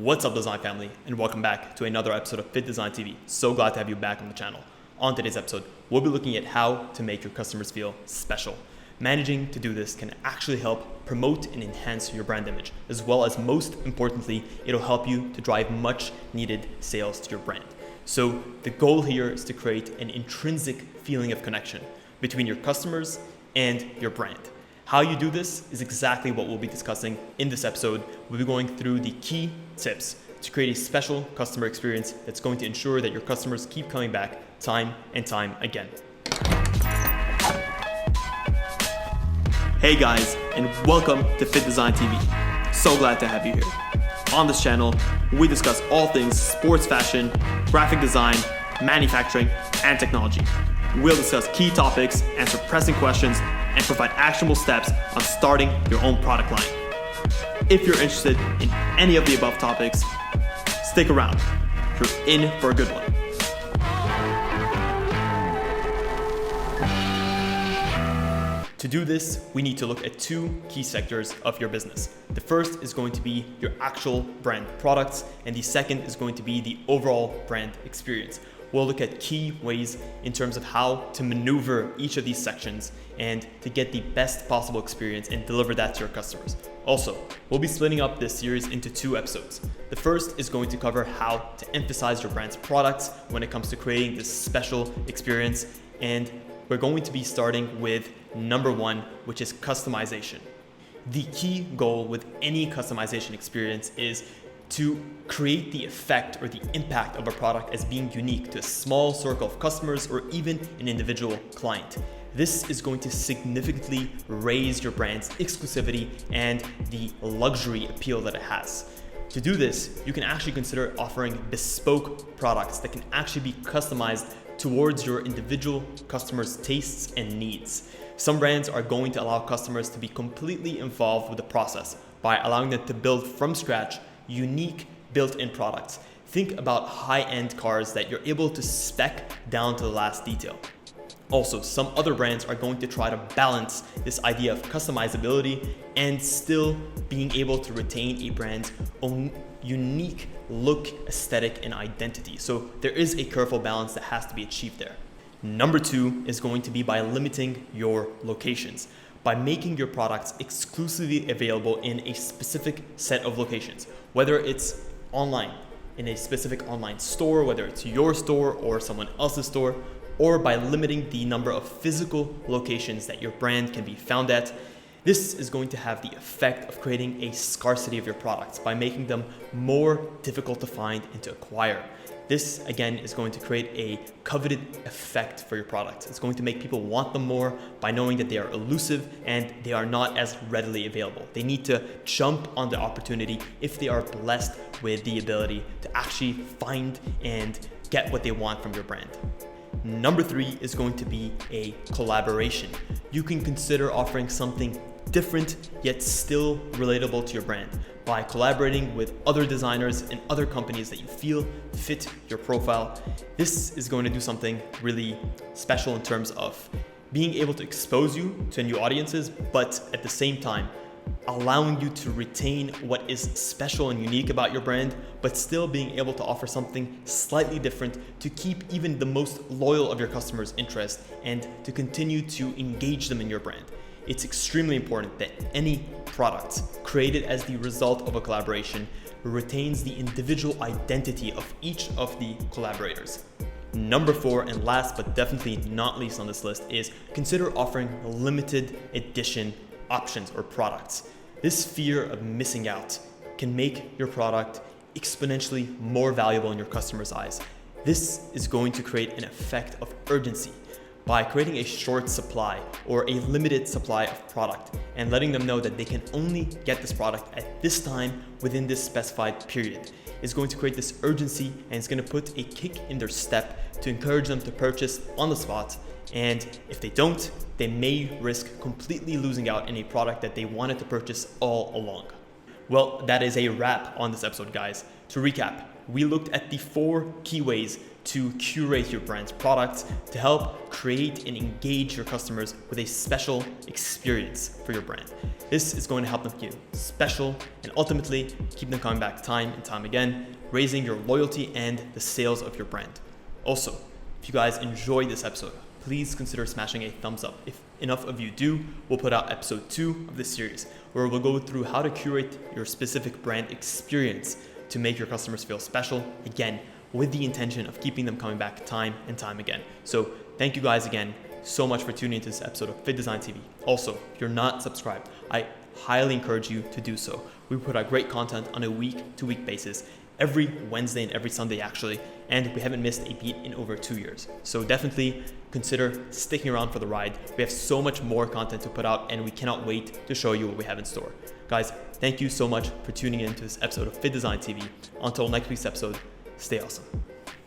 What's up, design family, and welcome back to another episode of Fittdesign TV. So glad to have you back on the channel. On today's episode, we'll be looking at how to make your customers feel special. Managing to do this can actually help promote and enhance your brand image, as well as, most importantly, it'll help you to drive much needed sales to your brand. So the goal here is to create an intrinsic feeling of connection between your customers and your brand. How you do this is exactly what we'll be discussing in this episode. We'll be going through the key tips to create a special customer experience that's going to ensure that your customers keep coming back time and time again. Hey guys, and welcome to Fittdesign TV. So glad to have you here. On this channel, we discuss all things sports fashion, graphic design, manufacturing, and technology. We'll discuss key topics, answer pressing questions, and provide actionable steps on starting your own product line. If you're interested in any of the above topics, stick around. You're in for a good one. To do this, we need to look at two key sectors of your business. The first is going to be your actual brand products, and the second is going to be the overall brand experience. We'll look at key ways in terms of how to maneuver each of these sections and to get the best possible experience and deliver that to your customers. Also, we'll be splitting up this series into two episodes. The first is going to cover how to emphasize your brand's products when it comes to creating this special experience, and we're going to be starting with number one, which is customization. The key goal with any customization experience is to create the effect or the impact of a product as being unique to a small circle of customers or even an individual client. This is going to significantly raise your brand's exclusivity and the luxury appeal that it has. To do this, you can actually consider offering bespoke products that can actually be customized towards your individual customers' tastes and needs. Some brands are going to allow customers to be completely involved with the process by allowing them to build from scratch unique built-in products. Think about high-end cars that you're able to spec down to the last detail. Also, some other brands are going to try to balance this idea of customizability and still being able to retain a brand's own unique look, aesthetic, and identity. So there is a careful balance that has to be achieved there. Number two is going to be by limiting your locations, by making your products exclusively available in a specific set of locations, whether it's online, in a specific online store, whether it's your store or someone else's store, or by limiting the number of physical locations that your brand can be found at. This is going to have the effect of creating a scarcity of your products by making them more difficult to find and to acquire. This, again, is going to create a coveted effect for your products. It's going to make people want them more by knowing that they are elusive and they are not as readily available. They need to jump on the opportunity if they are blessed with the ability to actually find and get what they want from your brand. Number three is going to be a collaboration. You can consider offering something different yet still relatable to your brand by collaborating with other designers and other companies that you feel fit your profile. This is going to do something really special in terms of being able to expose you to new audiences, but at the same time allowing you to retain what is special and unique about your brand, but still being able to offer something slightly different to keep even the most loyal of your customers' interest and to continue to engage them in your brand. It's extremely important that any product created as the result of a collaboration retains the individual identity of each of the collaborators. Number four, and last but definitely not least on this list, is consider offering limited edition options or products. This fear of missing out can make your product exponentially more valuable in your customers' eyes. This is going to create an effect of urgency by creating a short supply or a limited supply of product and letting them know that they can only get this product at this time within this specified period. It's going to create this urgency and it's going to put a kick in their step to encourage them to purchase on the spot. And if they don't, they may risk completely losing out in a product that they wanted to purchase all along. Well, that is a wrap on this episode, guys. To recap, we looked at the 4 key ways to curate your brand's products to help create and engage your customers with a special experience for your brand. This is going to help them feel special and ultimately keep them coming back time and time again, raising your loyalty and the sales of your brand. Also, if you guys enjoyed this episode, please consider smashing a thumbs up. If enough of you do, we'll put out episode 2 of this series, where we'll go through how to curate your specific brand experience to make your customers feel special, again, with the intention of keeping them coming back time and time again. So thank you guys again so much for tuning into this episode of Fittdesign TV. Also, if you're not subscribed, I highly encourage you to do so. We put out great content on a week-to-week basis, every Wednesday and every Sunday actually, and we haven't missed a beat in over 2 years. So definitely consider sticking around for the ride. We have so much more content to put out and we cannot wait to show you what we have in store. Guys, thank you so much for tuning in to this episode of Fittdesign TV. Until next week's episode, stay awesome.